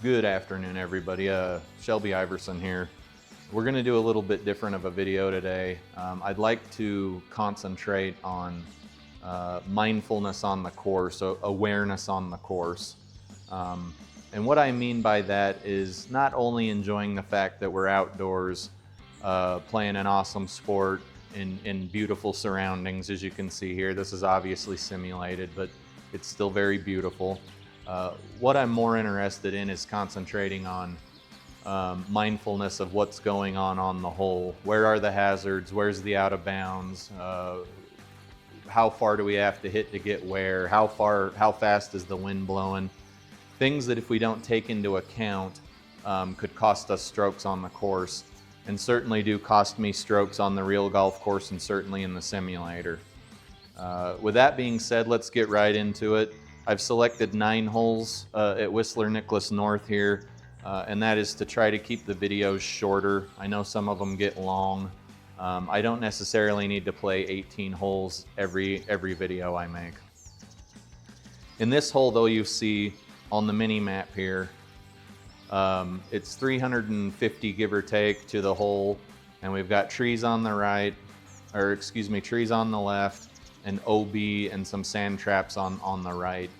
Good afternoon, everybody. Shelby Iverson here. We're going to do a little bit different of a video today. I'd like to concentrate on mindfulness on the course, awareness on the course. And what I mean by that is not only enjoying the fact that we're outdoors playing an awesome sport in beautiful surroundings, as you can see here. This is obviously simulated, but it's still very beautiful. What I'm more interested in is concentrating on mindfulness of what's going on the hole. Where are the hazards? Where's the out of bounds? How far do we have to hit to get where? How fast is the wind blowing? Things that if we don't take into account could cost us strokes on the course, and certainly do cost me strokes on the real golf course and certainly in the simulator. With that being said, let's get right into it. I've selected 9 holes at Whistler Nicholas North here, and that is to try to keep the videos shorter. I know some of them get long. I don't necessarily need to play 18 holes every video I make. In this hole though, you see on the mini map here, it's 350 give or take to the hole, and we've got trees on the right, or excuse me, trees on the left, and OB and some sand traps on the right.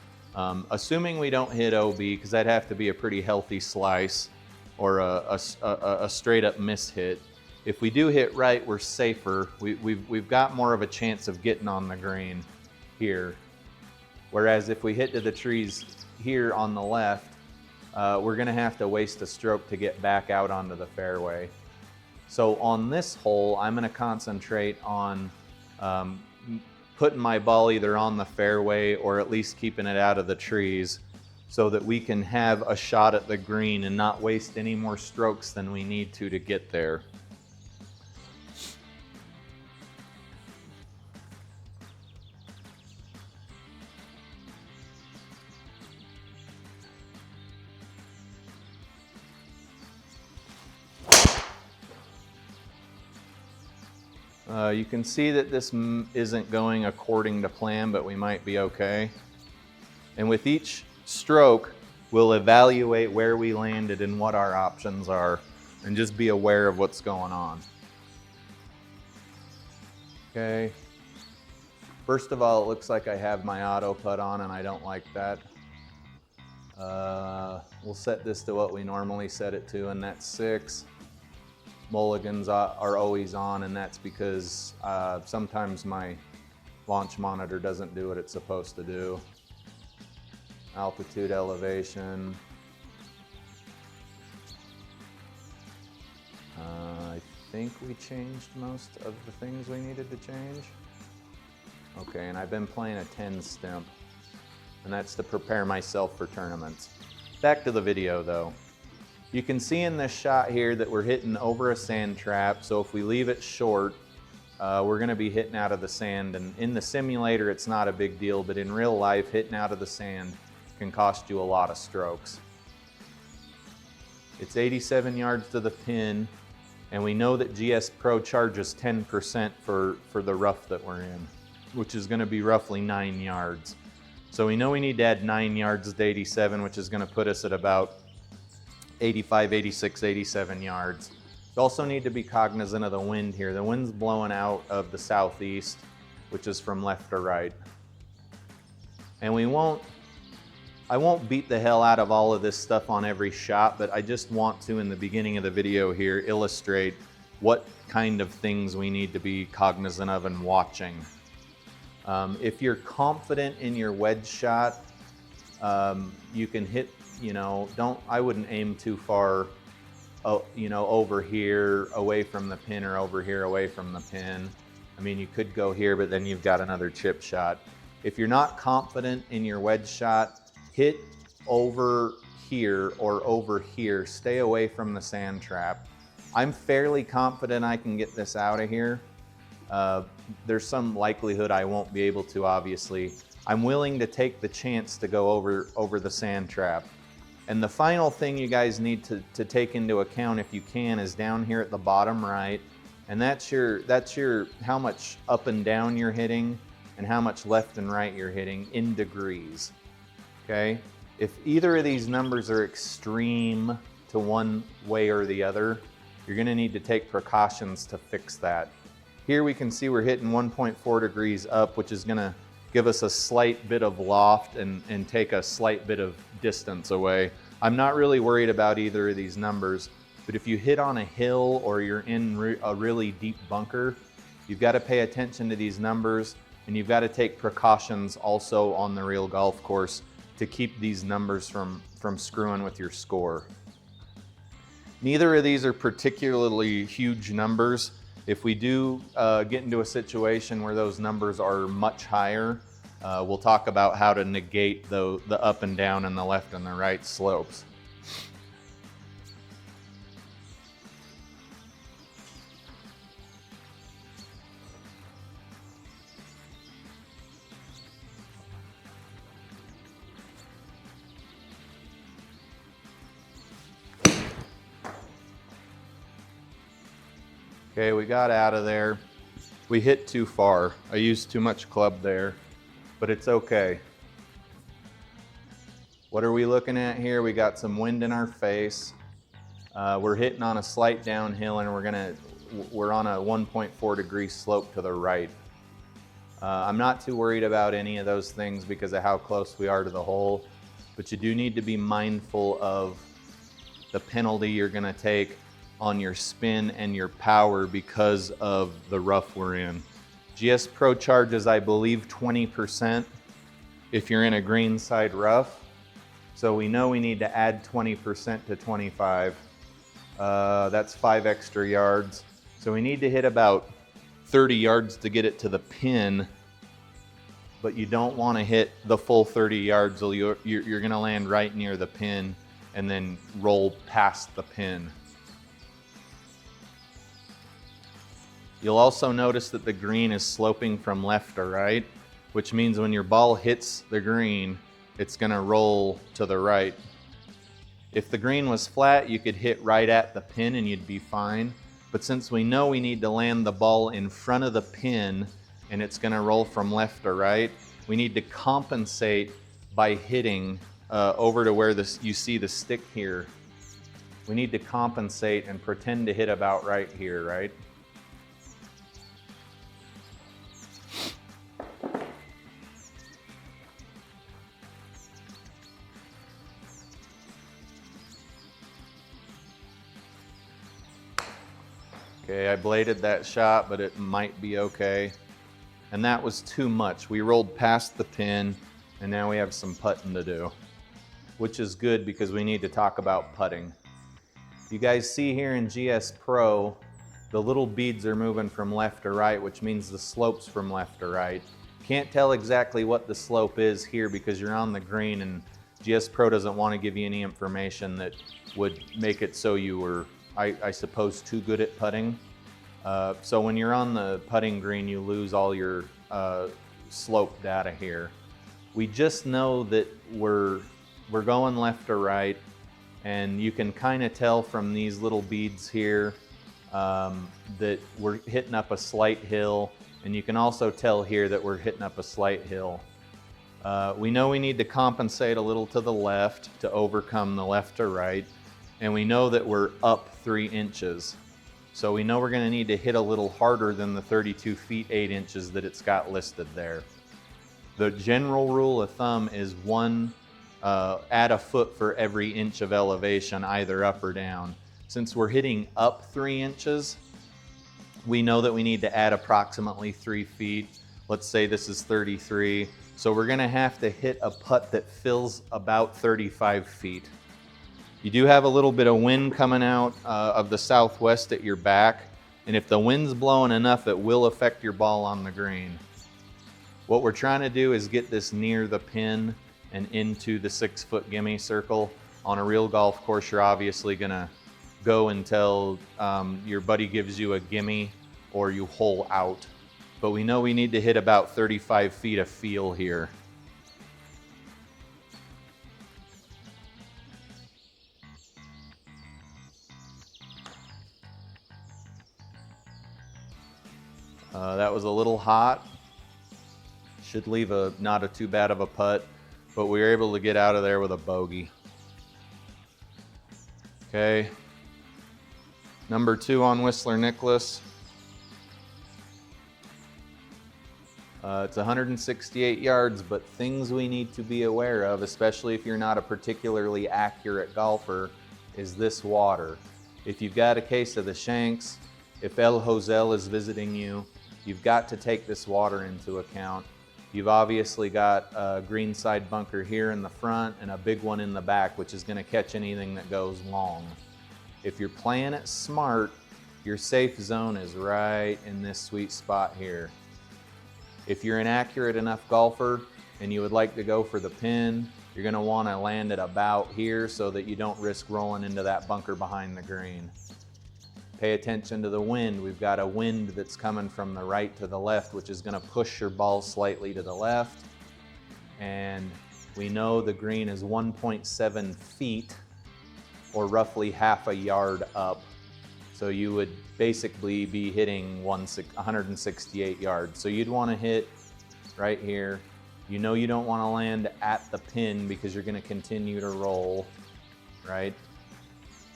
Assuming we don't hit OB, because that'd have to be a pretty healthy slice or a straight up miss hit. If we do hit right, we're safer. We've got more of a chance of getting on the green here. Whereas if we hit to the trees here on the left, we're gonna have to waste a stroke to get back out onto the fairway. So on this hole, I'm gonna concentrate on putting my ball either on the fairway or at least keeping it out of the trees so that we can have a shot at the green and not waste any more strokes than we need to get there. You can see that this isn't going according to plan, but we might be okay. And with each stroke, we'll evaluate where we landed and what our options are, and just be aware of what's going on. Okay. First of all, it looks like I have my auto putt on, and I don't like that. We'll set this to what we normally set it to, and that's 6. Mulligans are always on, and that's because sometimes my launch monitor doesn't do what it's supposed to do. Altitude, elevation. I think we changed most of the things we needed to change. Okay, and I've been playing a 10 stimp, and that's to prepare myself for tournaments. Back to the video though. You can see in this shot here that we're hitting over a sand trap, so if we leave it short, we're gonna be hitting out of the sand, and in the simulator it's not a big deal, but in real life, hitting out of the sand can cost you a lot of strokes. It's 87 yards to the pin, and we know that GSPro charges 10% for the rough that we're in, which is gonna be roughly 9 yards. So we know we need to add 9 yards to 87, which is gonna put us at about 85, 86, 87 yards. You also need to be cognizant of the wind here. The wind's blowing out of the southeast, which is from left to right. And I won't beat the hell out of all of this stuff on every shot, but I just want to, in the beginning of the video here, illustrate what kind of things we need to be cognizant of and watching. If you're confident in your wedge shot, you can hit, I wouldn't aim too far, over here away from the pin or over here away from the pin. I mean, you could go here, but then you've got another chip shot. If you're not confident in your wedge shot, hit over here or over here. Stay away from the sand trap. I'm fairly confident I can get this out of here. There's some likelihood I won't be able to, obviously. I'm willing to take the chance to go over the sand trap. And the final thing you guys need to take into account, if you can, is down here at the bottom right, and that's your how much up and down you're hitting and how much left and right you're hitting in degrees. Okay, If either of these numbers are extreme to one way or the other, you're gonna need to take precautions to fix that. Here we can see we're hitting 1.4 degrees up, which is gonna give us a slight bit of loft and take a slight bit of distance away. I'm not really worried about either of these numbers, but if you hit on a hill or you're in a really deep bunker, you've got to pay attention to these numbers, and you've got to take precautions also on the real golf course to keep these numbers from screwing with your score. Neither of these are particularly huge numbers. If we do get into a situation where those numbers are much higher, we'll talk about how to negate the up and down and the left and the right slopes. Okay, we got out of there. We hit too far. I used too much club there, but it's okay. What are we looking at here? We got some wind in our face. We're hitting on a slight downhill, and we're on a 1.4 degree slope to the right. I'm not too worried about any of those things because of how close we are to the hole, but you do need to be mindful of the penalty you're gonna take on your spin and your power because of the rough we're in. GSPro charges, I believe, 20% if you're in a greenside rough. So we know we need to add 20% to 25. That's 5 extra yards. So we need to hit about 30 yards to get it to the pin, but you don't want to hit the full 30 yards or you're gonna land right near the pin and then roll past the pin. You'll also notice that the green is sloping from left to right, which means when your ball hits the green, it's gonna roll to the right. If the green was flat, you could hit right at the pin and you'd be fine. But since we know we need to land the ball in front of the pin and it's gonna roll from left to right, we need to compensate by hitting over to where you see the stick here. We need to compensate and pretend to hit about right here, right? Okay, I bladed that shot, but it might be okay. And that was too much. We rolled past the pin, and now we have some putting to do, which is good because we need to talk about putting. You guys see here in GSPro, the little beads are moving from left to right, which means the slope's from left to right. Can't tell exactly what the slope is here because you're on the green, and GSPro doesn't want to give you any information that would make it so you were, I suppose, too good at putting. So when you're on the putting green, you lose all your slope data here. We just know that we're going left to right, and you can kind of tell from these little beads here that we're hitting up a slight hill, and you can also tell here that we're hitting up a slight hill. We know we need to compensate a little to the left to overcome the left to right, and we know that we're up 3 inches. So we know we're gonna need to hit a little harder than the 32 feet 8 inches that it's got listed there. The general rule of thumb is add a foot for every inch of elevation, either up or down. Since we're hitting up 3 inches, we know that we need to add approximately 3 feet. Let's say this is 33. So we're gonna have to hit a putt that fills about 35 feet. You do have a little bit of wind coming out of the southwest at your back, and if the wind's blowing enough, it will affect your ball on the green. What we're trying to do is get this near the pin and into the 6-foot gimme circle. On a real golf course, you're obviously gonna go until your buddy gives you a gimme or you hole out. But we know we need to hit about 35 feet of feel here. That was a little hot. Should leave not a too bad of a putt. but we were able to get out of there with a bogey. Okay. Number 2 on Whistler Nicholas. It's 168 yards, but things we need to be aware of, especially if you're not a particularly accurate golfer, is this water. If you've got a case of the shanks, if El Josel is visiting you, you've got to take this water into account. You've obviously got a greenside bunker here in the front and a big one in the back, which is going to catch anything that goes long. If you're playing it smart, your safe zone is right in this sweet spot here. If you're an accurate enough golfer and you would like to go for the pin, you're going to want to land it about here so that you don't risk rolling into that bunker behind the green. Pay attention to the wind. We've got a wind that's coming from the right to the left, which is going to push your ball slightly to the left. And we know the green is 1.7 feet, or roughly half a yard up. So you would basically be hitting 168 yards. So you'd want to hit right here. You know you don't want to land at the pin because you're going to continue to roll, right?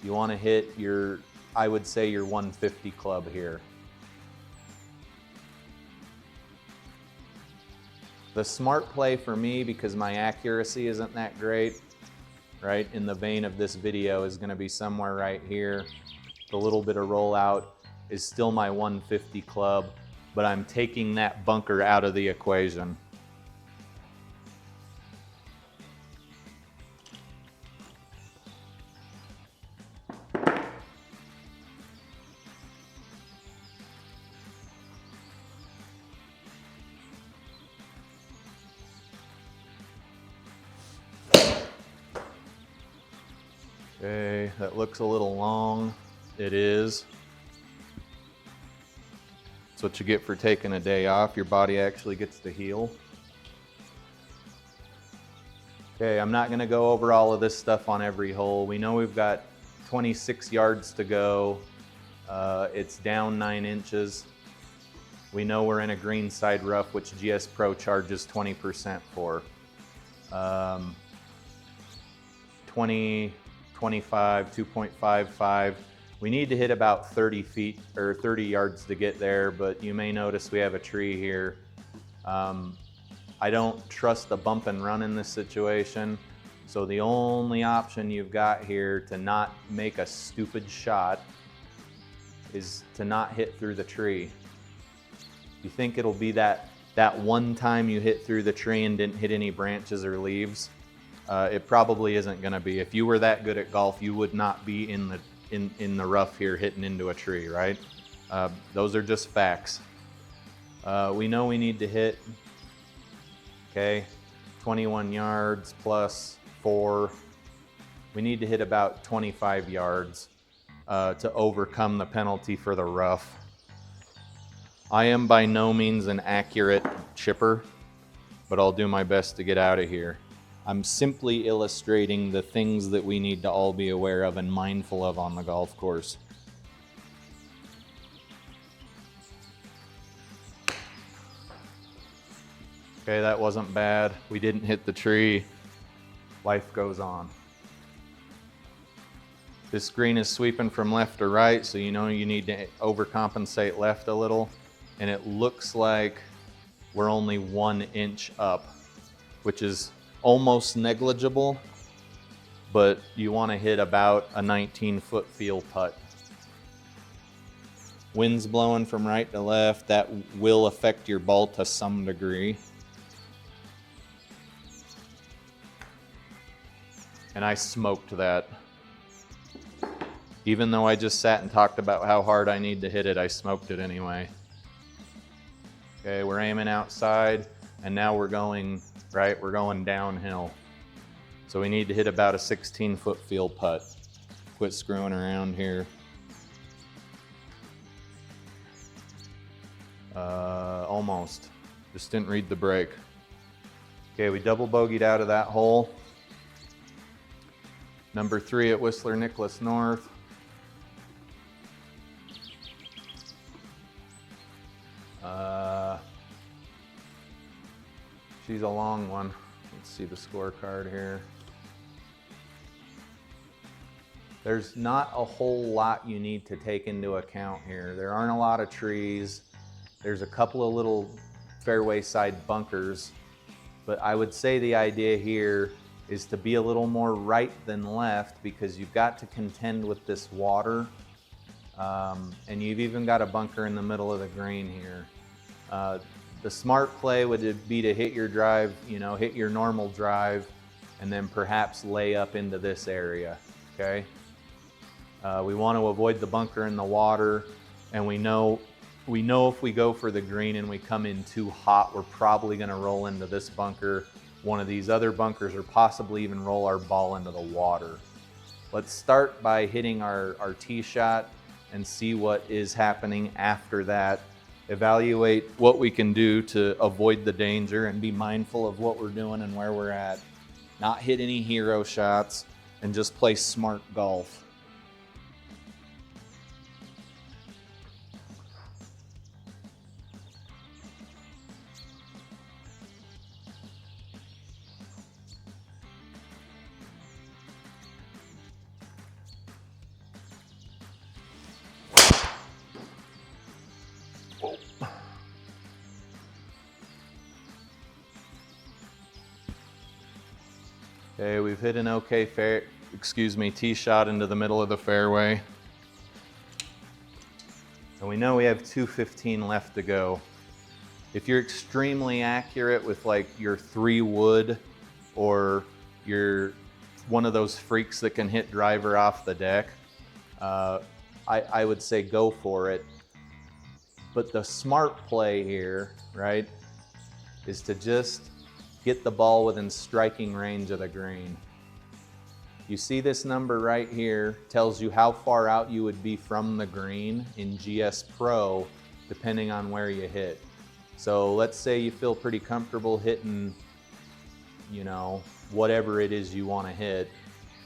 You want to hit your, I would say, your 150 club here. The smart play for me, because my accuracy isn't that great, right, in the vein of this video, is going to be somewhere right here. The little bit of rollout is still my 150 club, but I'm taking that bunker out of the equation. Okay, that looks a little long. It is. That's what you get for taking a day off. Your body actually gets to heal. Okay, I'm not going to go over all of this stuff on every hole. We know we've got 26 yards to go. It's down 9 inches. We know we're in a greenside rough, which GSPro charges 20% for. 20, 25, 2.55. We need to hit about 30 feet or 30 yards to get there, but you may notice we have a tree here. I don't trust the bump and run in this situation, so the only option you've got here to not make a stupid shot is to not hit through the tree. You think it'll be that one time you hit through the tree and didn't hit any branches or leaves? It probably isn't going to be. If you were that good at golf, you would not be in the rough here hitting into a tree, right? Those are just facts. We know we need to hit, okay, 21 yards plus 4. We need to hit about 25 yards to overcome the penalty for the rough. I am by no means an accurate chipper, but I'll do my best to get out of here. I'm simply illustrating the things that we need to all be aware of and mindful of on the golf course. Okay, that wasn't bad. We didn't hit the tree. Life goes on. This green is sweeping from left to right, so you know you need to overcompensate left a little. And it looks like we're only 1 inch up, which is almost negligible, but you want to hit about a 19-foot field putt. Wind's blowing from right to left. That will affect your ball to some degree. And I smoked that. Even though I just sat and talked about how hard I need to hit it, I smoked it anyway. Okay, we're aiming outside, and now we're going, right, we're going downhill. So we need to hit about a 16-foot field putt. Quit screwing around here. Almost. Just didn't read the break. Okay, we double bogeyed out of that hole. Number 3 at Whistler Nicholas North. She's a long one. Let's see the scorecard here. There's not a whole lot you need to take into account here. There aren't a lot of trees. There's a couple of little fairway side bunkers, but I would say the idea here is to be a little more right than left because you've got to contend with this water. And you've even got a bunker in the middle of the green here. The smart play would be to hit your drive, hit your normal drive, and then perhaps lay up into this area, okay? We want to avoid the bunker in the water, and we know if we go for the green and we come in too hot, we're probably going to roll into this bunker, one of these other bunkers, or possibly even roll our ball into the water. Let's start by hitting our tee shot and see what is happening after that. Evaluate what we can do to avoid the danger and be mindful of what we're doing and where we're at. Not hit any hero shots and just play smart golf. Okay, we've hit an okay tee shot into the middle of the fairway. And we know we have 215 left to go. If you're extremely accurate with like your 3 wood, or you're one of those freaks that can hit driver off the deck, I would say go for it. But the smart play here, right, is to just get the ball within striking range of the green. You see this number right here tells you how far out you would be from the green in GSPro, depending on where you hit. So let's say you feel pretty comfortable hitting, whatever it is you want to hit.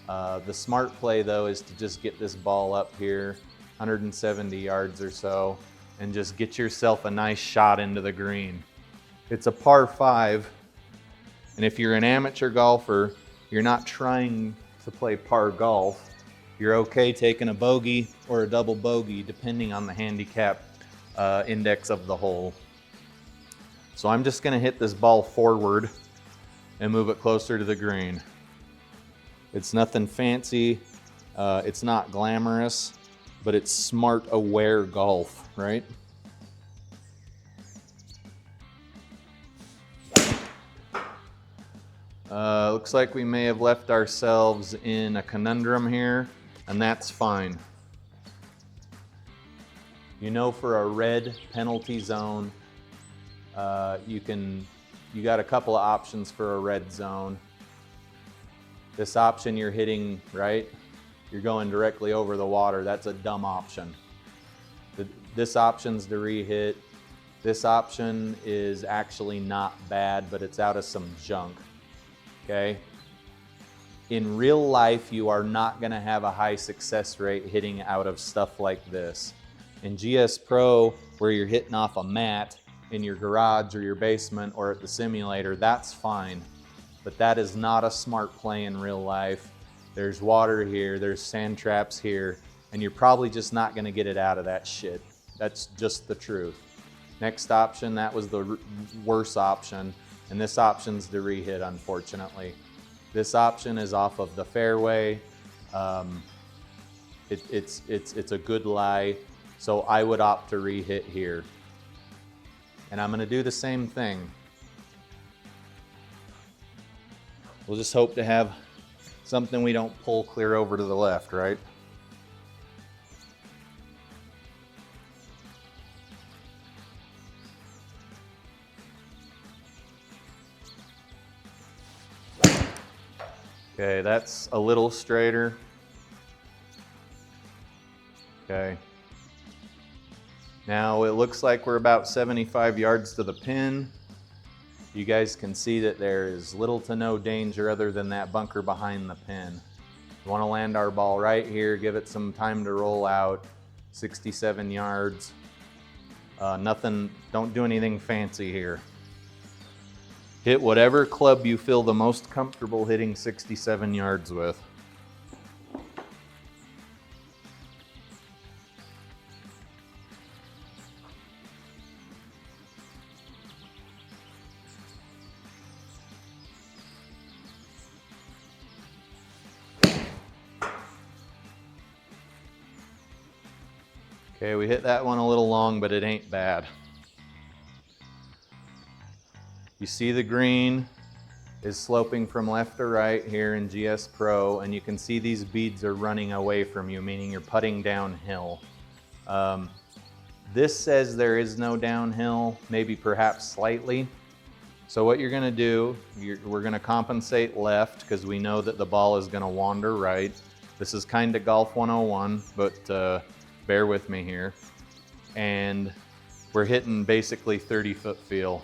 The smart play though is to just get this ball up here, 170 yards or so, and just get yourself a nice shot into the green. It's a par 5. And if you're an amateur golfer, you're not trying to play par golf. You're okay taking a bogey or a double bogey, depending on the handicap index of the hole. So I'm just going to hit this ball forward and move it closer to the green. It's nothing fancy. It's not glamorous, but it's smart, aware golf, right? Looks like we may have left ourselves in a conundrum here, and that's fine. For a red penalty zone, you got a couple of options for a red zone. This option you're hitting, right? You're going directly over the water. That's a dumb option. This option's to re-hit. This option is actually not bad, but it's out of some junk. Okay? In real life, you are not going to have a high success rate hitting out of stuff like this. In GSPro, where you're hitting off a mat in your garage or your basement or at the simulator, that's fine. But that is not a smart play in real life. There's water here, there's sand traps here, and you're probably just not going to get it out of that shit. That's just the truth. Next option, that was the worst option. And this option's the re-hit, unfortunately. This option is off of the fairway. It's a good lie, so I would opt to re-hit here. And I'm gonna do the same thing. We'll just hope to have something we don't pull clear over to the left, right? Okay, that's a little straighter. Okay. Now it looks like we're about 75 yards to the pin. You guys can see that there is little to no danger other than that bunker behind the pin. We want to land our ball right here, give it some time to roll out, 67 yards. Don't do anything fancy here. Hit whatever club you feel the most comfortable hitting 67 yards with. Okay, we hit that one a little long, but it ain't bad. You see the green is sloping from left to right here in GSPro, and you can see these beads are running away from you, meaning you're putting downhill. This says there is no downhill, maybe perhaps slightly. So what you're gonna do, we're gonna compensate left because we know that the ball is gonna wander right. This is kind of Golf 101, but bear with me here. And we're hitting basically 30-foot feel.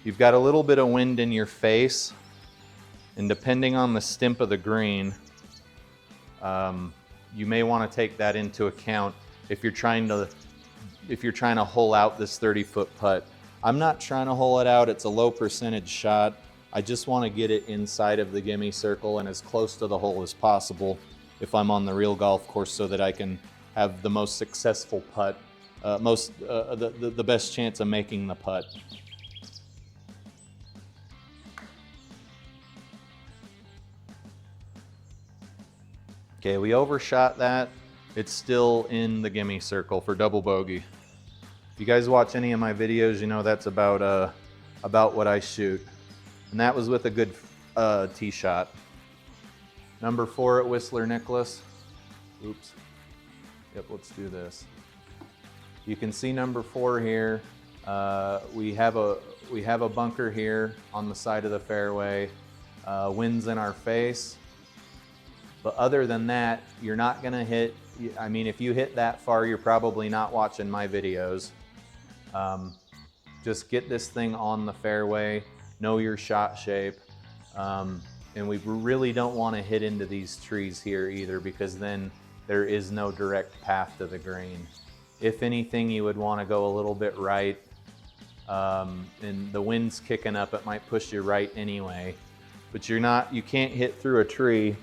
You've got a little bit of wind in your face, and depending on the stimp of the green, you may want to take that into account if you're trying to hole out this 30-foot putt. I'm not trying to hole it out. It's a low percentage shot. I just want to get it inside of the gimme circle and as close to the hole as possible if I'm on the real golf course, so that I can have the most successful putt, the best chance of making the putt. Okay, we overshot that. It's still in the gimme circle for double bogey. If you guys watch any of my videos, you know that's about what I shoot. And that was with a good tee shot. Number 4 at Whistler Nicholas. Oops. Yep, let's do this. You can see number 4 here. We have a bunker here on the side of the fairway. Wind's in our face. But other than that, you're not gonna hit, I mean, if you hit that far, you're probably not watching my videos. Just get this thing on the fairway, know your shot shape. And we really don't wanna hit into these trees here either, because then there is no direct path to the green. If anything, you would wanna go a little bit right. And the wind's kicking up, it might push you right anyway. But you can't hit through a tree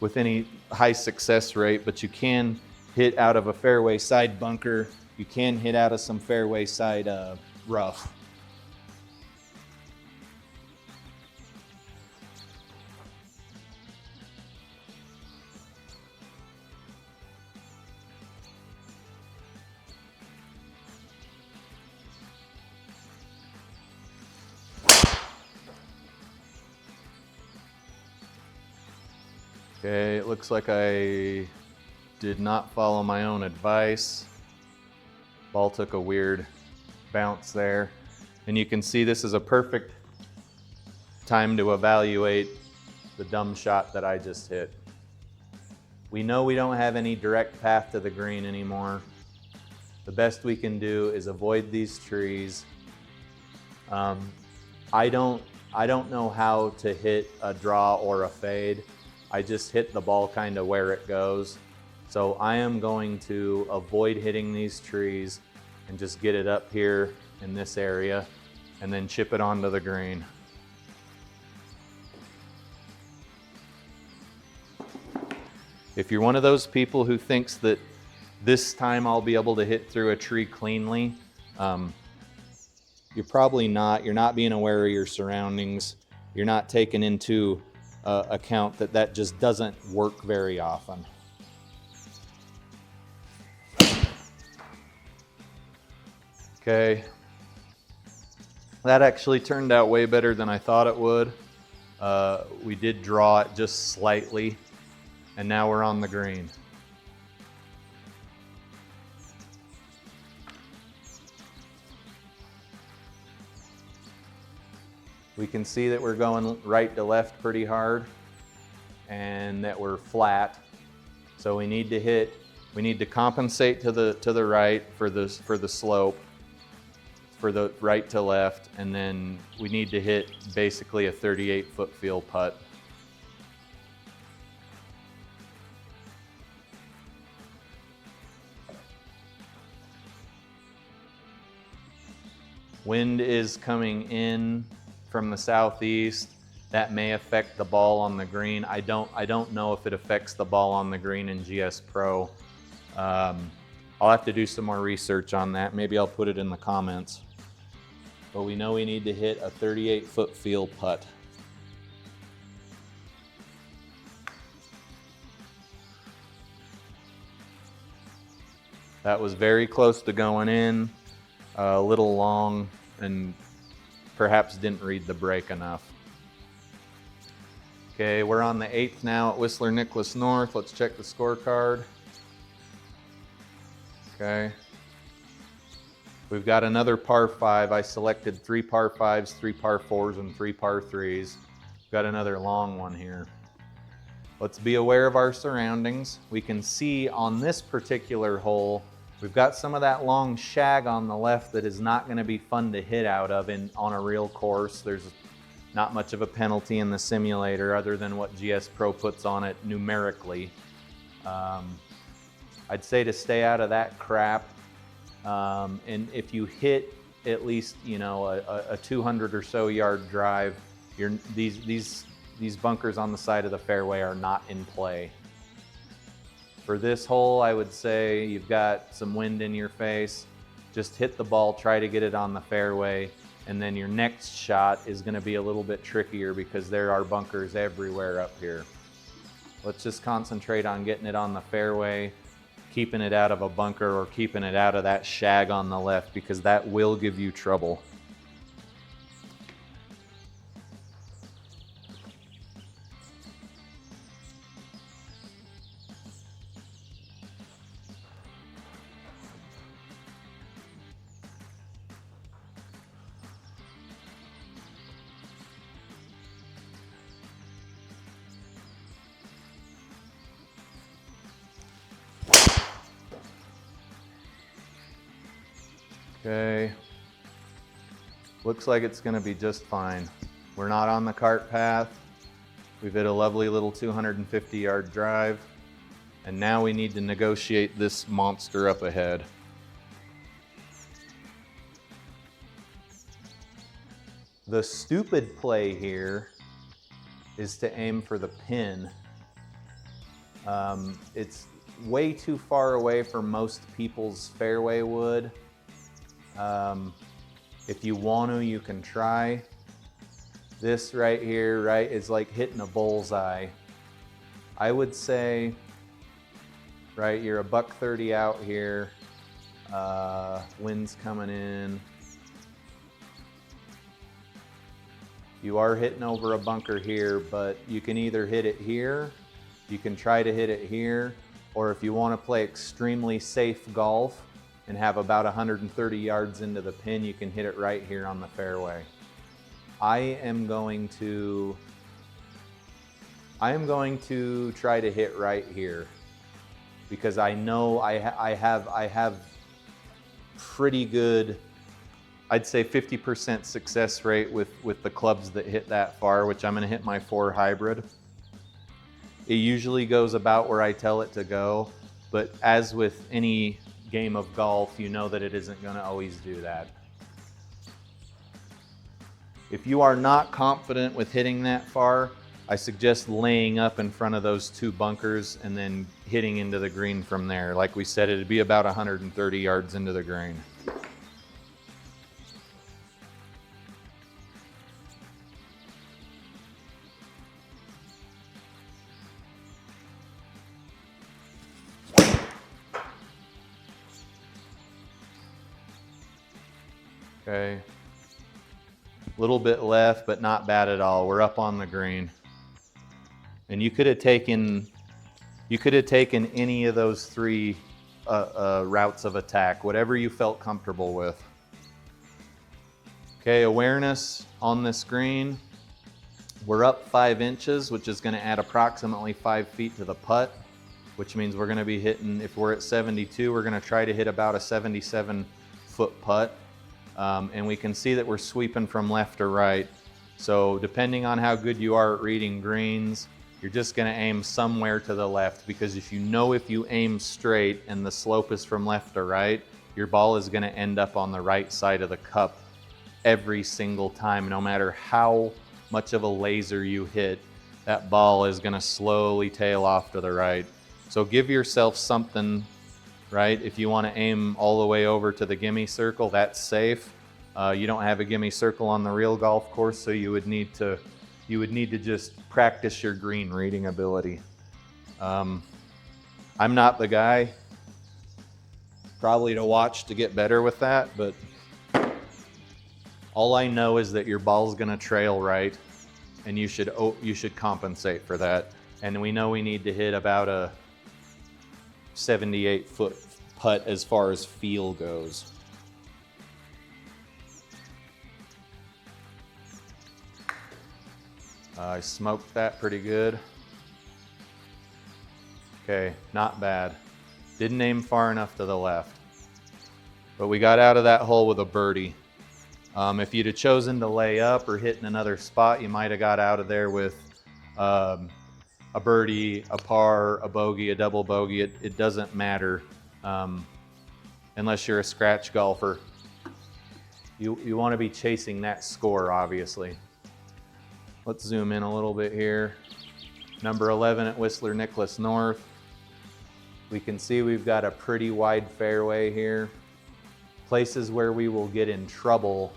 with any high success rate, but you can hit out of a fairway side bunker. You can hit out of some fairway side rough. Okay, it looks like I did not follow my own advice. Ball took a weird bounce there. And you can see this is a perfect time to evaluate the dumb shot that I just hit. We know we don't have any direct path to the green anymore. The best we can do is avoid these trees. I don't know how to hit a draw or a fade. I just hit the ball kind of where it goes. So I am going to avoid hitting these trees and just get it up here in this area and then chip it onto the green. If you're one of those people who thinks that this time I'll be able to hit through a tree cleanly, you're probably not. You're not being aware of your surroundings. You're not taking into account that just doesn't work very often. Okay, that actually turned out way better than I thought it would. We did draw it just slightly, and now we're on the green. We can see that we're going right to left pretty hard and that we're flat. So we need to compensate to the right for the slope, for the right to left, and then we need to hit basically a 38-foot field putt. Wind is coming in from the southeast. That may affect the ball on the green. I don't know if it affects the ball on the green in GSPro. I'll have to do some more research on that. Maybe I'll put it in the comments. But we know we need to hit a 38-foot field putt. That was very close to going in, a little long, and perhaps didn't read the break enough. Okay, we're on the 8th now at Whistler Nicholas North. Let's check the scorecard. Okay. We've got another par 5. I selected 3 par 5s, 3 par 4s, and 3 par 3s. We've got another long one here. Let's be aware of our surroundings. We can see on this particular hole, we've got some of that long shag on the left that is not going to be fun to hit out of on a real course. There's not much of a penalty in the simulator other than what GSPro puts on it numerically. I'd say to stay out of that crap. And if you hit at least, you know, a 200 or so yard drive, these bunkers on the side of the fairway are not in play. For this hole, I would say you've got some wind in your face. Just hit the ball, try to get it on the fairway, and then your next shot is going to be a little bit trickier because there are bunkers everywhere up here. Let's just concentrate on getting it on the fairway, keeping it out of a bunker or keeping it out of that shag on the left, because that will give you trouble. Okay, looks like it's gonna be just fine. We're not on the cart path. We've hit a lovely little 250 yard drive, and now we need to negotiate this monster up ahead. The stupid play here is to aim for the pin. It's way too far away for most people's fairway wood. If you want to, you can try. This right here, right, is like hitting a bullseye. I would say, right, you're a $130 out here. Wind's coming in. You are hitting over a bunker here, but you can either hit it here, you can try to hit it here, or if you want to play extremely safe golf and have about 130 yards into the pin, you can hit it right here on the fairway. I am going to try to hit right here because I know I have pretty good, I'd say 50% success rate with the clubs that hit that far, which I'm gonna hit my 4 hybrid. It usually goes about where I tell it to go, but as with any game of golf, you know that it isn't going to always do that. If you are not confident with hitting that far, I suggest laying up in front of those 2 bunkers and then hitting into the green from there. Like we said, it'd be about 130 yards into the green. Okay, a little bit left, but not bad at all. We're up on the green. And you could have taken any of those 3 routes of attack, whatever you felt comfortable with. Okay, awareness on this green. We're up 5 inches, which is gonna add approximately 5 feet to the putt, which means we're gonna be hitting, if we're at 72, we're gonna try to hit about a 77-foot putt. And we can see that we're sweeping from left to right. So depending on how good you are at reading greens, you're just gonna aim somewhere to the left, because if you aim straight and the slope is from left to right, your ball is gonna end up on the right side of the cup. every single time. No matter how much of a laser you hit, that ball is gonna slowly tail off to the right. So give yourself something, right? If you wanna aim all the way over to the gimme circle, that's safe. You don't have a gimme circle on the real golf course, so you would need to just practice your green reading ability. I'm not the guy probably to watch to get better with that, but all I know is that your ball's gonna trail right, and you should compensate for that. And we know we need to hit about a 78-foot putt as far as feel goes. I smoked that pretty good. Okay, not bad. Didn't aim far enough to the left, but we got out of that hole with a birdie. If you'd have chosen to lay up or hit in another spot, you might have got out of there with a birdie, a par, a bogey, a double bogey. It doesn't matter unless you're a scratch golfer. You want to be chasing that score, obviously. Let's zoom in a little bit here. Number 11 at Whistler Nicholas North. We can see we've got a pretty wide fairway here. Places where we will get in trouble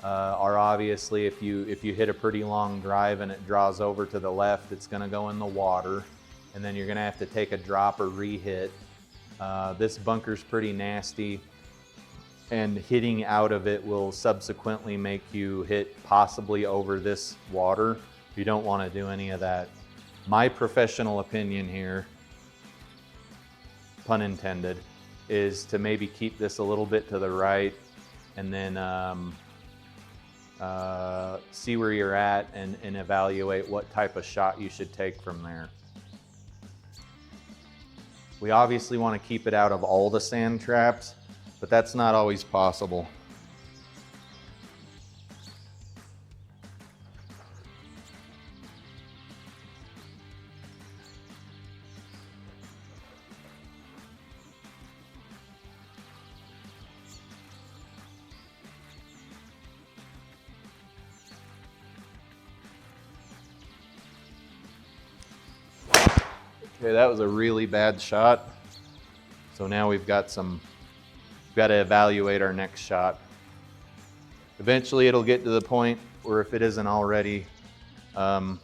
are obviously if you hit a pretty long drive and it draws over to the left, it's gonna go in the water, and then you're gonna have to take a drop or re-hit. This bunker's pretty nasty, and hitting out of it will subsequently make you hit possibly over this water. You don't wanna do any of that. My professional opinion here, pun intended, is to maybe keep this a little bit to the right, and then see where you're at and evaluate what type of shot you should take from there. We obviously want to keep it out of all the sand traps, but that's not always possible. Okay, that was a really bad shot. So now we've got to evaluate our next shot. Eventually it'll get to the point where if it isn't already, I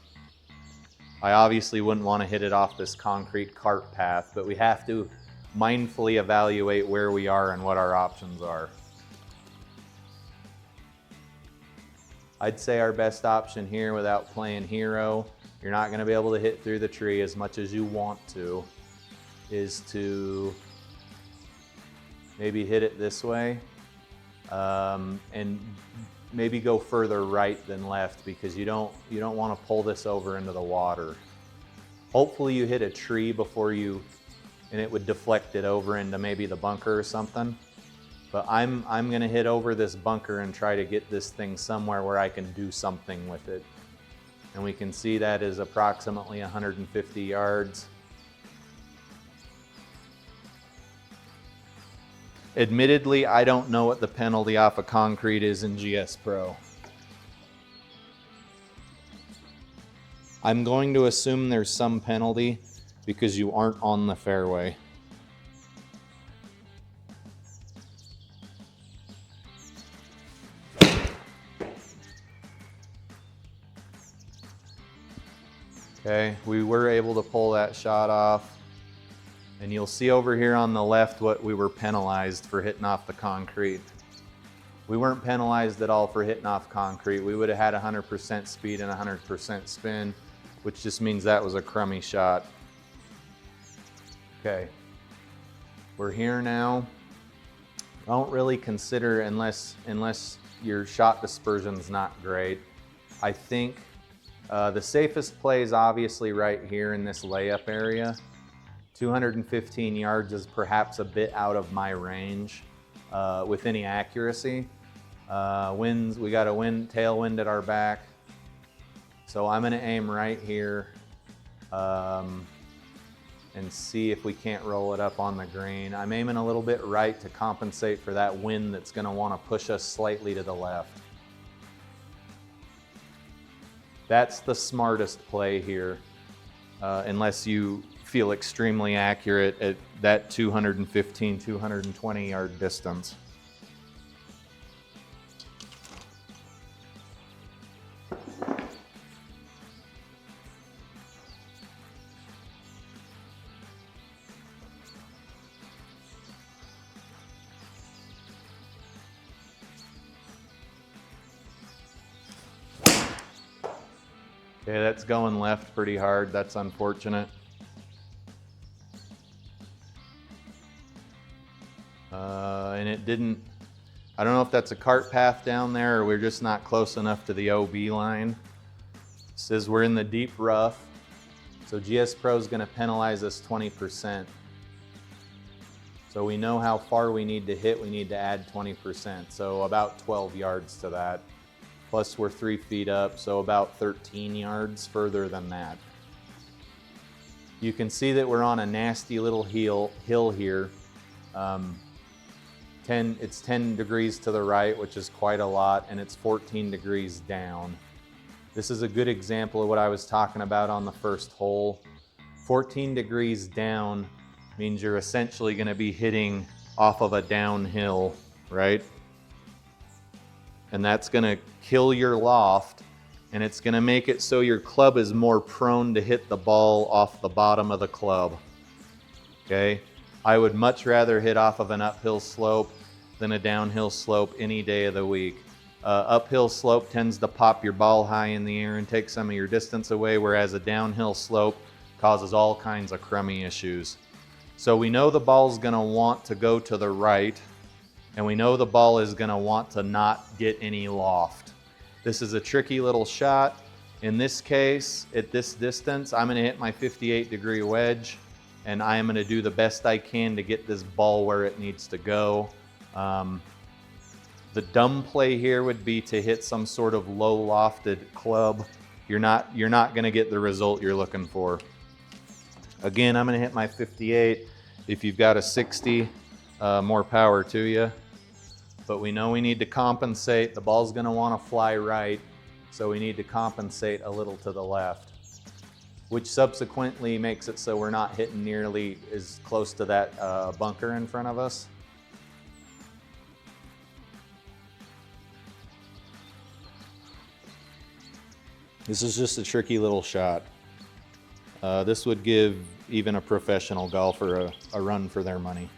obviously wouldn't want to hit it off this concrete cart path, but we have to mindfully evaluate where we are and what our options are. I'd say our best option here, without playing hero, you're not going to be able to hit through the tree as much as you want to, is to maybe hit it this way and maybe go further right than left, because you don't want to pull this over into the water. Hopefully you hit a tree and it would deflect it over into maybe the bunker or something. But I'm going to hit over this bunker and try to get this thing somewhere where I can do something with it. And we can see that is approximately 150 yards. Admittedly, I don't know what the penalty off of concrete is in GSPro. I'm going to assume there's some penalty because you aren't on the fairway. Okay, we were able to pull that shot off. And you'll see over here on the left what we were penalized for hitting off the concrete. We weren't penalized at all for hitting off concrete. We would have had 100% speed and 100% spin, which just means that was a crummy shot. Okay, we're here now. Don't really consider, unless your shot dispersion's not great. I think the safest play is obviously right here in this layup area. 215 yards is perhaps a bit out of my range with any accuracy. Winds, we got a tailwind at our back. So I'm gonna aim right here. and see if we can't roll it up on the green. I'm aiming a little bit right to compensate for that wind that's going to want to push us slightly to the left. That's the smartest play here, unless you feel extremely accurate at that 215, 220 yard distance. Okay, that's going left pretty hard. That's unfortunate. And it didn't, I don't know if that's a cart path down there or we're just not close enough to the OB line. It says we're in the deep rough. So GSPro is going to penalize us 20%. So we know how far we need to hit. We need to add 20%. So about 12 yards to that. Plus we're 3 feet up, so about 13 yards further than that. You can see that we're on a nasty little hill here. It's 10 degrees to the right, which is quite a lot, and it's 14 degrees down. This is a good example of what I was talking about on the first hole. 14 degrees down means you're essentially going to be hitting off of a downhill, right? And that's going to kill your loft, and it's going to make it so your club is more prone to hit the ball off the bottom of the club. Okay? I would much rather hit off of an uphill slope than a downhill slope any day of the week. Uphill slope tends to pop your ball high in the air and take some of your distance away, whereas a downhill slope causes all kinds of crummy issues. So we know the ball's going to want to go to the right, and we know the ball is going to want to not get any loft. This is a tricky little shot. In this case, at this distance, I'm going to hit my 58-degree wedge, and I am going to do the best I can to get this ball where it needs to go. The dumb play here would be to hit some sort of low lofted club. You're not going to get the result you're looking for. Again, I'm going to hit my 58. If you've got a 60, more power to you. But we know we need to compensate. The ball's going to want to fly right, so we need to compensate a little to the left, which subsequently makes it so we're not hitting nearly as close to that bunker in front of us. This is just a tricky little shot. This would give even a professional golfer a run for their money.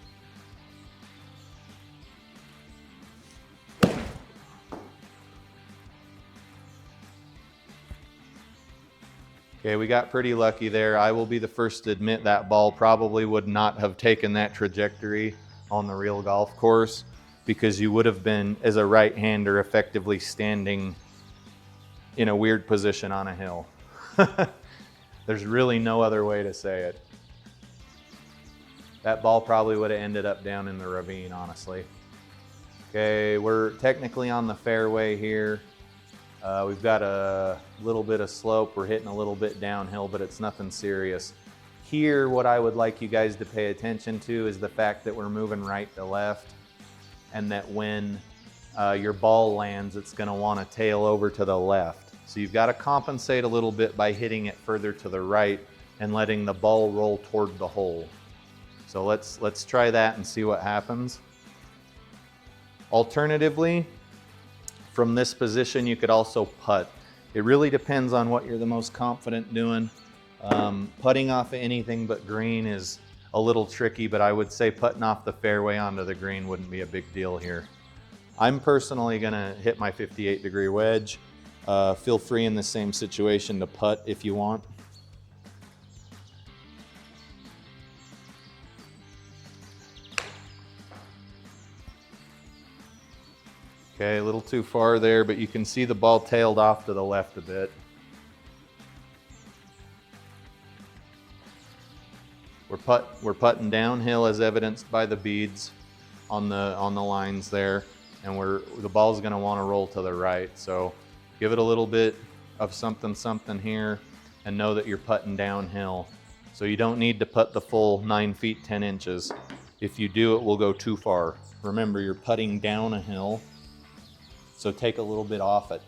Okay, we got pretty lucky there. I will be the first to admit that ball probably would not have taken that trajectory on the real golf course, because you would have been, as a right-hander, effectively standing in a weird position on a hill. There's really no other way to say it. That ball probably would have ended up down in the ravine, honestly. Okay, we're technically on the fairway here. We've got a little bit of slope. We're hitting a little bit downhill, but it's nothing serious. Here, what I would like you guys to pay attention to is the fact that we're moving right to left, and that when your ball lands, it's going to want to tail over to the left. So you've got to compensate a little bit by hitting it further to the right and letting the ball roll toward the hole. So let's try that and see what happens. Alternatively, from this position, you could also putt. It really depends on what you're the most confident doing. Putting off of anything but green is a little tricky, but I would say putting off the fairway onto the green wouldn't be a big deal here. I'm personally gonna hit my 58-degree wedge. Feel free in the same situation to putt if you want. Okay, a little too far there, but you can see the ball tailed off to the left a bit. We're putting downhill as evidenced by the beads on the lines there, and the ball's going to want to roll to the right. So give it a little bit of something here, and know that you're putting downhill. So you don't need to putt the full 9 feet 10 inches. If you do, it will go too far. Remember, you're putting down a hill, so take a little bit off it.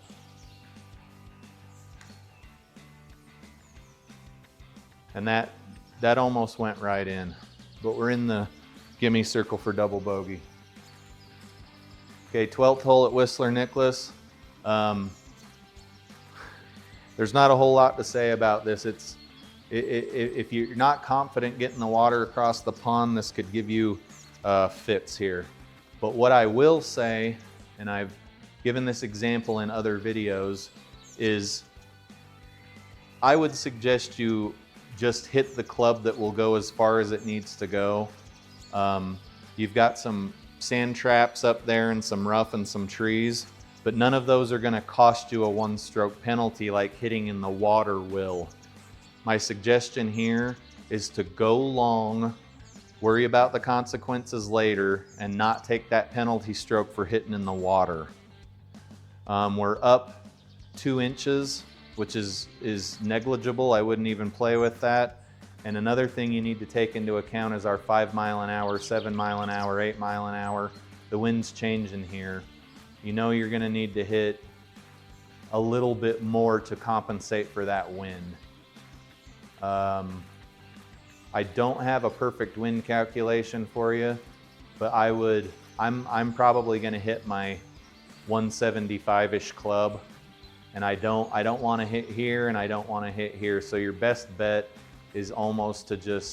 And that almost went right in, but we're in the gimme circle for double bogey. Okay, 12th hole at Whistler Nicholas. There's not a whole lot to say about this. If you're not confident getting the water across the pond, this could give you fits here. But what I will say, and I've given this example in other videos, is I would suggest you just hit the club that will go as far as it needs to go. You've got some sand traps up there and some rough and some trees, but none of those are gonna cost you a 1-stroke penalty like hitting in the water will. My suggestion here is to go long, worry about the consequences later, and not take that penalty stroke for hitting in the water. We're up 2 inches, which is negligible. I wouldn't even play with that. And another thing you need to take into account is our 5 mile an hour, 7 mile an hour, 8 mile an hour. The wind's changing here. You know you're gonna need to hit a little bit more to compensate for that wind. I don't have a perfect wind calculation for you, but I'm probably gonna hit my 175-ish club. And I don't want to hit here and I don't want to hit here. So your best bet is almost to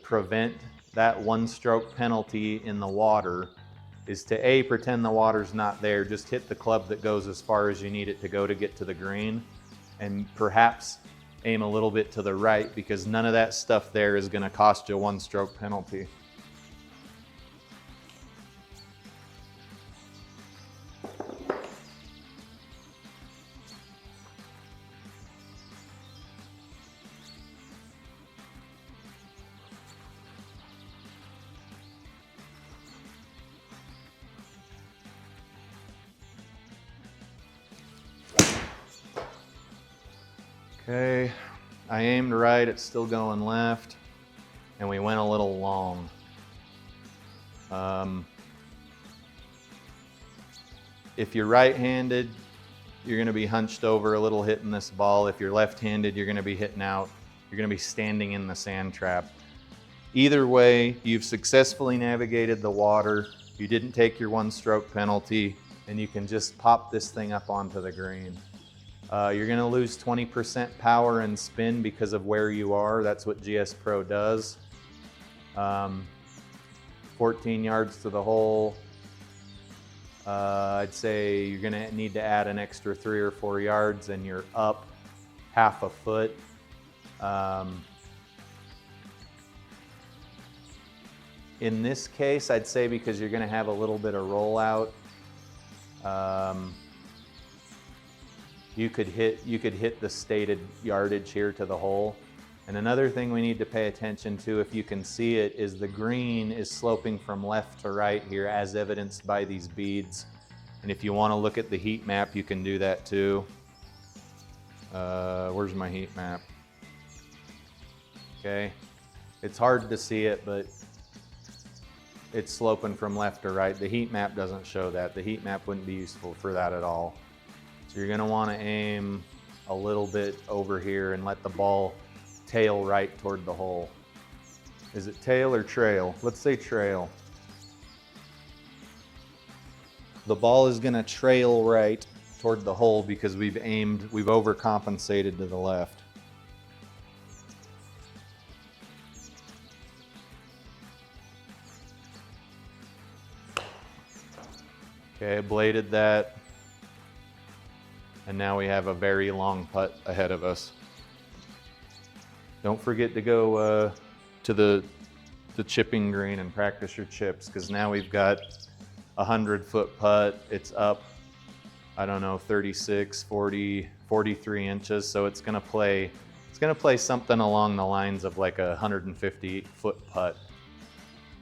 prevent that 1-stroke penalty in the water, is to pretend the water's not there. Just hit the club that goes as far as you need it to go to get to the green, and perhaps aim a little bit to the right, because none of that stuff there is going to cost you a 1-stroke penalty. Okay, I aimed right, it's still going left, and we went a little long. If you're right-handed, you're gonna be hunched over a little hitting this ball. If you're left-handed, you're gonna be hitting out. You're gonna be standing in the sand trap. Either way, you've successfully navigated the water, you didn't take your 1-stroke penalty, and you can just pop this thing up onto the green. You're gonna lose 20% power and spin because of where you are. That's what GSPro does. 14 yards to the hole. I'd say you're gonna need to add an extra 3 or 4 yards and you're up half a foot. In this case, I'd say because you're gonna have a little bit of rollout, you could hit the stated yardage here to the hole. And another thing we need to pay attention to, if you can see it, is the green is sloping from left to right here, as evidenced by these beads. And if you want to look at the heat map, you can do that too. Where's my heat map? Okay, it's hard to see it, but it's sloping from left to right. The heat map doesn't show that. The heat map wouldn't be useful for that at all. So you're gonna wanna aim a little bit over here and let the ball tail right toward the hole. Is it tail or trail? Let's say trail. The ball is gonna trail right toward the hole because we've overcompensated to the left. Okay, bladed that. And now we have a very long putt ahead of us. Don't forget to go to the chipping green and practice your chips, because now we've got a 100-foot putt. It's up, I don't know, 36, 40, 43 inches. So it's gonna play something along the lines of like a 150-foot putt.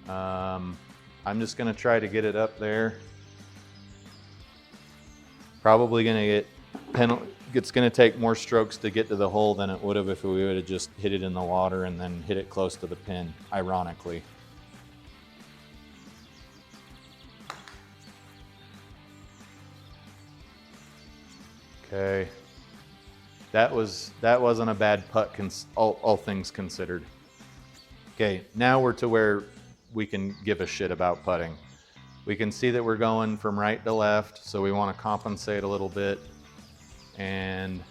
I'm just gonna try to get it up there. Probably gonna get it's gonna take more strokes to get to the hole than it would have if we would have just hit it in the water and then hit it close to the pin, ironically. Okay, that wasn't a bad putt, all things considered. Okay, now we're to where we can give a shit about putting. We can see that we're going from right to left, so we want to compensate a little bit, and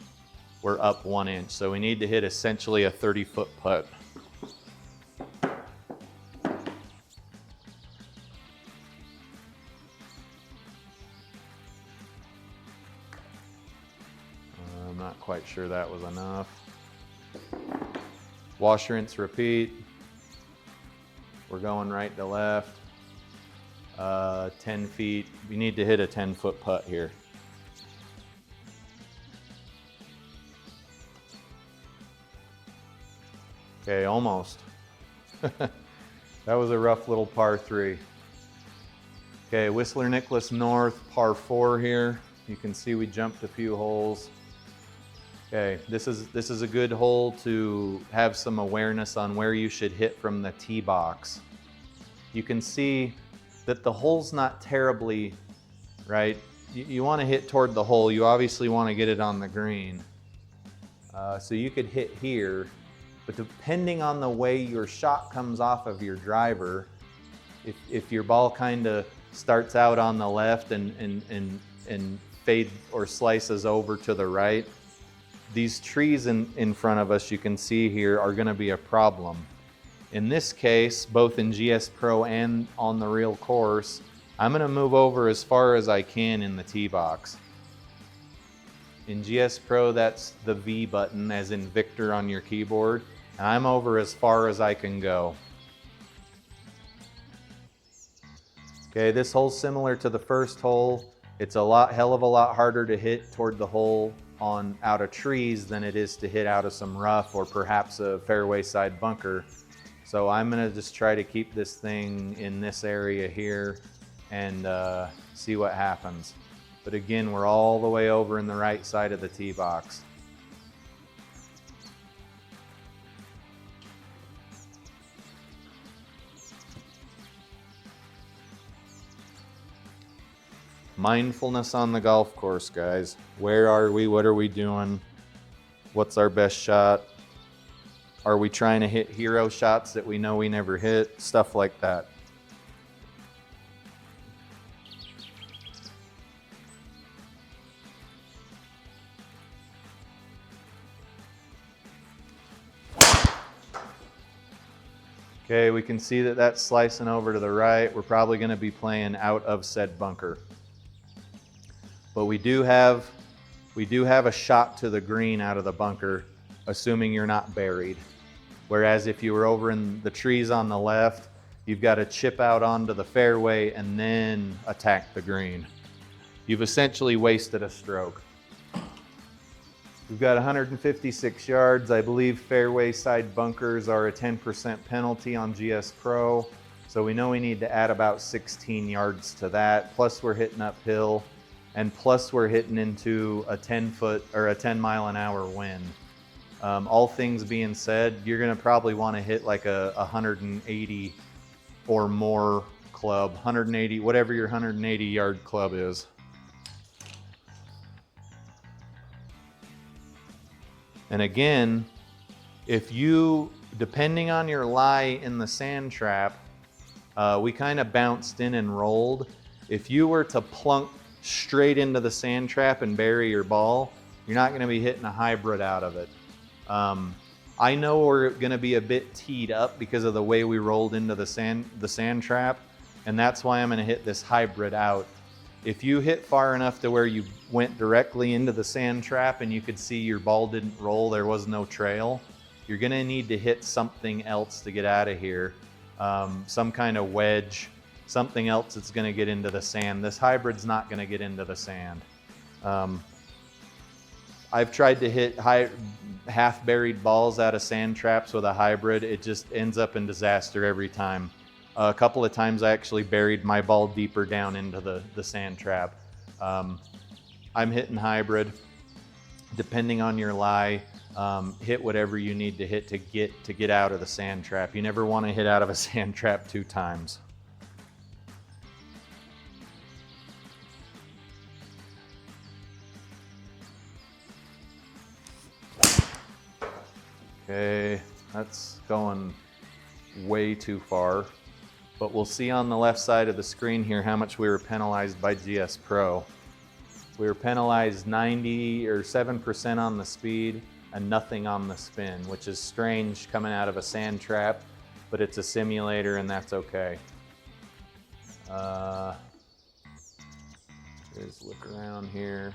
we're up 1 inch, so we need to hit essentially a 30-foot putt. I'm not quite sure that was enough. Wash, rinse, repeat. We're going right to left. 10 feet. We need to hit a 10-foot putt here. Okay, almost. That was a rough little par 3. Okay, Whistler Nicholas North, par 4 here. You can see we jumped a few holes. Okay, this is a good hole to have some awareness on where you should hit from the tee box. You can see that the hole's not terribly, right? You want to hit toward the hole. You obviously want to get it on the green. So you could hit here, but depending on the way your shot comes off of your driver, if your ball kind of starts out on the left and fade or slices over to the right, these trees in front of us, you can see here, are going to be a problem. In this case, both in GSPro and on the real course, I'm going to move over as far as I can in the tee box. In GSPro, that's the V button, as in Victor on your keyboard, and I'm over as far as I can go. Okay, this hole's similar to the first hole. It's a hell of a lot harder to hit toward the hole out of trees than it is to hit out of some rough or perhaps a fairway side bunker. So I'm gonna just try to keep this thing in this area here and see what happens. But again, we're all the way over in the right side of the tee box. Mindfulness on the golf course, guys. Where are we? What are we doing? What's our best shot? Are we trying to hit hero shots that we know we never hit? Stuff like that. Okay, we can see that that's slicing over to the right. We're probably going to be playing out of said bunker. But we do have a shot to the green out of the bunker, assuming you're not buried. Whereas if you were over in the trees on the left, you've got to chip out onto the fairway and then attack the green. You've essentially wasted a stroke. We've got 156 yards. I believe fairway side bunkers are a 10% penalty on GSPro. So we know we need to add about 16 yards to that. Plus we're hitting uphill. And plus we're hitting into a 10-foot or a 10-mile-an-hour wind. All things being said, you're gonna probably wanna hit like a 180 or more club, 180, whatever your 180-yard club is. And again, depending on your lie in the sand trap, we kind of bounced in and rolled. If you were to plunk straight into the sand trap and bury your ball, you're not going to be hitting a hybrid out of it. I know we're going to be a bit teed up because of the way we rolled into the sand trap, and that's why I'm going to hit this hybrid out. If you hit far enough to where you went directly into the sand trap and you could see your ball didn't roll, there was no trail, you're going to need to hit something else to get out of here. Some kind of wedge, something else that's going to get into the sand. This hybrid's not going to get into the sand. I've tried to hit half-buried balls out of sand traps with a hybrid. It just ends up in disaster every time. A couple of times I actually buried my ball deeper down into the sand trap. I'm hitting hybrid. depending on your lie, hit whatever you need to hit to get out of the sand trap. You never want to hit out of a sand trap 2 times. Okay, that's going way too far, but we'll see on the left side of the screen here how much we were penalized by GSPro. We were penalized 90 or 7% on the speed and nothing on the spin, which is strange coming out of a sand trap, but it's a simulator and that's okay. Just look around here.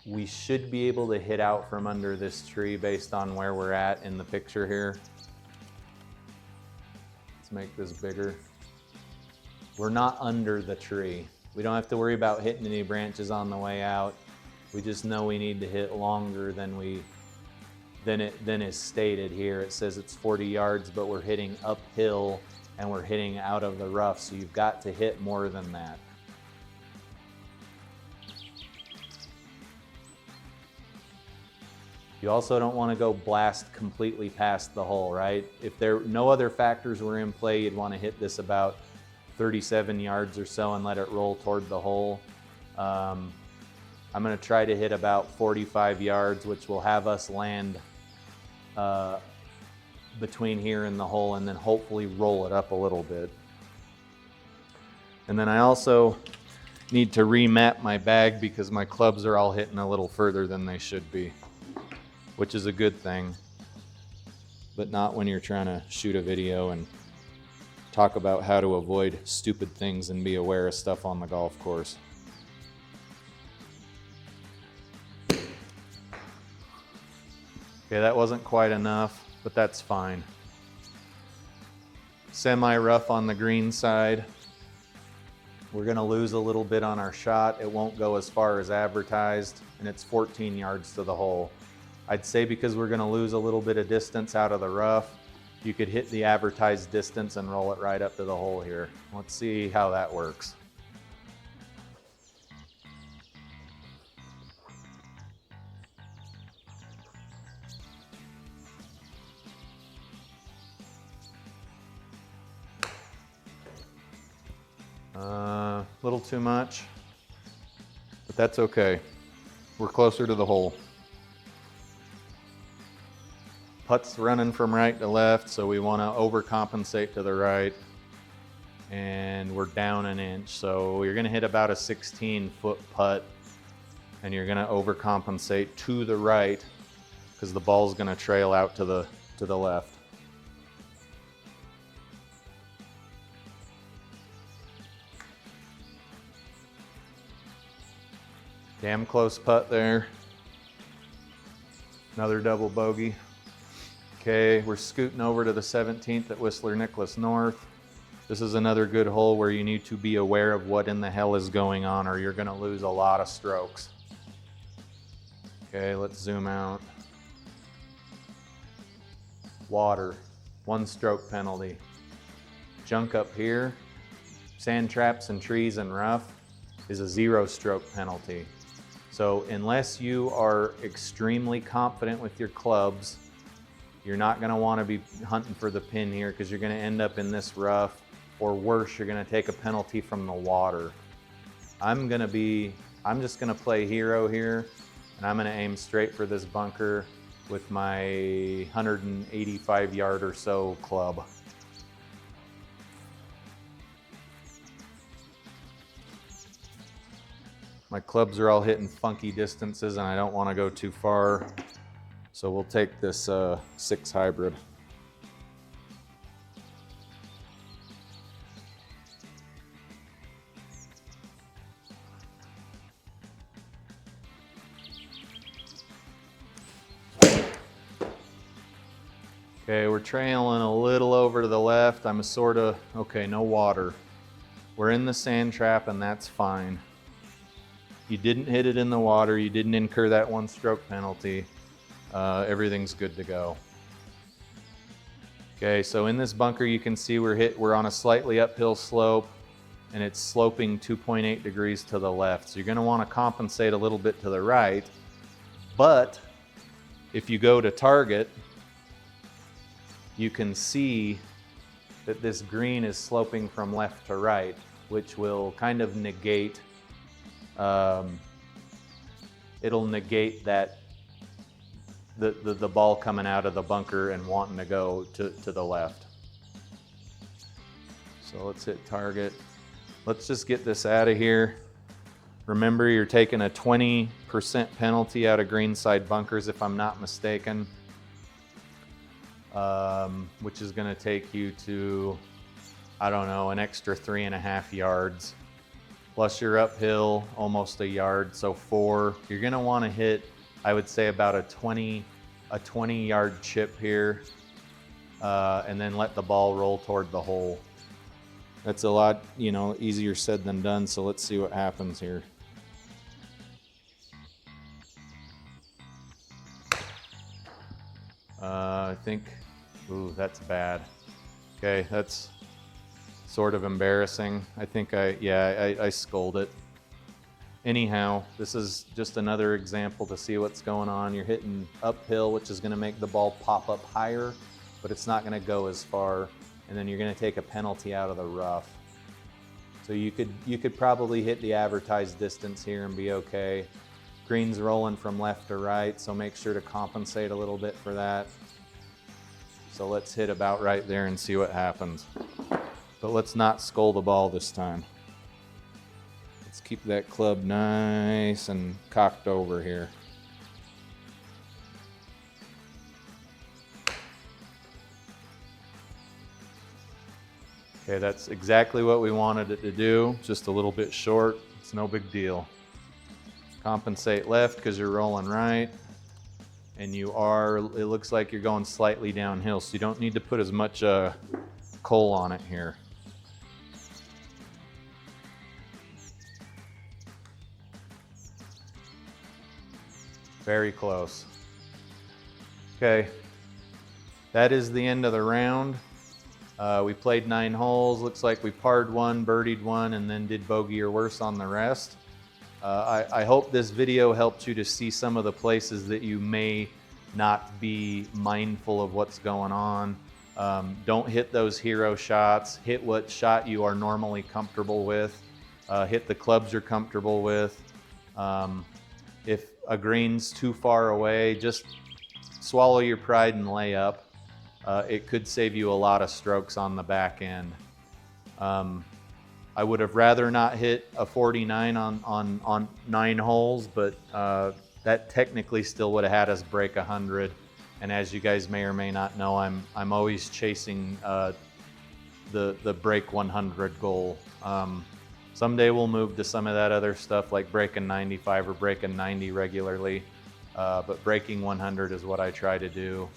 We should be able to hit out from under this tree based on where we're at in the picture here. Let's make this bigger. We're not under the tree. We don't have to worry about hitting any branches on the way out. We just know we need to hit longer than is stated here. It says it's 40 yards, but we're hitting uphill and we're hitting out of the rough, so you've got to hit more than that. You also don't want to go blast completely past the hole, right? If no other factors were in play, you'd want to hit this about 37 yards or so and let it roll toward the hole. I'm going to try to hit about 45 yards, which will have us land between here and the hole, and then hopefully roll it up a little bit. And then I also need to remap my bag because my clubs are all hitting a little further than they should be, which is a good thing, but not when you're trying to shoot a video and talk about how to avoid stupid things and be aware of stuff on the golf course. Okay, that wasn't quite enough, but that's fine. Semi-rough on the green side. We're gonna lose a little bit on our shot. It won't go as far as advertised, and it's 14 yards to the hole. I'd say because we're gonna lose a little bit of distance out of the rough, you could hit the advertised distance and roll it right up to the hole here. Let's see how that works. A little too much, but that's okay. We're closer to the hole. Putt's running from right to left, so we want to overcompensate to the right. And we're down an inch, so you're going to hit about a 16-foot putt, and you're going to overcompensate to the right because the ball's going to trail out to the left. Damn close putt there. Another double bogey. Okay, we're scooting over to the 17th at Whistler Nicholas North. This is another good hole where you need to be aware of what in the hell is going on, or you're going to lose a lot of strokes. Okay, let's zoom out. Water, 1 stroke penalty. Junk up here, sand traps and trees and rough is a 0 stroke penalty. So unless you are extremely confident with your clubs, you're not going to want to be hunting for the pin here because you're going to end up in this rough, or worse, you're going to take a penalty from the water. I'm just going to play hero here, and I'm going to aim straight for this bunker with my 185 yard or so club. My clubs are all hitting funky distances and I don't want to go too far. So we'll take this 6 hybrid. Okay, we're trailing a little over to the left. I'm okay, no water. We're in the sand trap and that's fine. You didn't hit it in the water. You didn't incur that 1 stroke penalty. Everything's good to go. Okay, so in this bunker you can see we're on a slightly uphill slope and it's sloping 2.8 degrees to the left. So you're going to want to compensate a little bit to the right, but if you go to target, you can see that this green is sloping from left to right, which will kind of negate, it'll negate that the ball coming out of the bunker and wanting to go to the left. So let's hit target. Let's just get this out of here. Remember, you're taking a 20% penalty out of greenside bunkers, if I'm not mistaken, which is going to take you to, I don't know, an extra 3.5 yards. Plus you're uphill almost a yard, so 4. You're going to want to hit, I would say, about a 20-yard chip here, and then let the ball roll toward the hole. That's a lot, you know, easier said than done, so let's see what happens here. I think, ooh, that's bad. Okay, that's sort of embarrassing. I think I sculled it. Anyhow, this is just another example to see what's going on. You're hitting uphill, which is going to make the ball pop up higher, but it's not going to go as far. And then you're going to take a penalty out of the rough. So you could probably hit the advertised distance here and be okay. Green's rolling from left to right, so make sure to compensate a little bit for that. So let's hit about right there and see what happens. But let's not scull the ball this time. Let's keep that club nice and cocked over here. Okay, that's exactly what we wanted it to do, just a little bit short. It's no big deal. Compensate left because you're rolling right, and it looks like you're going slightly downhill, so you don't need to put as much coal on it here. Very close. Okay, that is the end of the round. We played 9 holes. Looks like we parred 1, birdied 1, and then did bogey or worse on the rest. I hope this video helped you to see some of the places that you may not be mindful of what's going on. Don't hit those hero shots. Hit what shot you are normally comfortable with. Hit the clubs you're comfortable with. If a green's too far away, just swallow your pride and lay up. It could save you a lot of strokes on the back end. I would have rather not hit a 49 on 9 holes, but that technically still would have had us break 100. And as you guys may or may not know, I'm always chasing the break 100 goal. Someday we'll move to some of that other stuff like breaking 95 or breaking 90 regularly, but breaking 100 is what I try to do.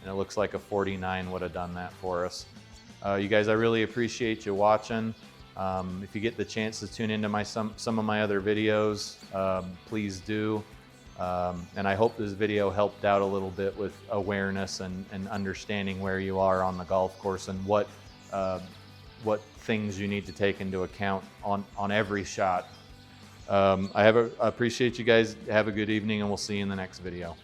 And it looks like a 49 would have done that for us. You guys, I really appreciate you watching. If you get the chance to tune into some of my other videos, please do. And I hope this video helped out a little bit with awareness and understanding where you are on the golf course and what things you need to take into account on every shot. I appreciate you guys. Have a good evening, and we'll see you in the next video.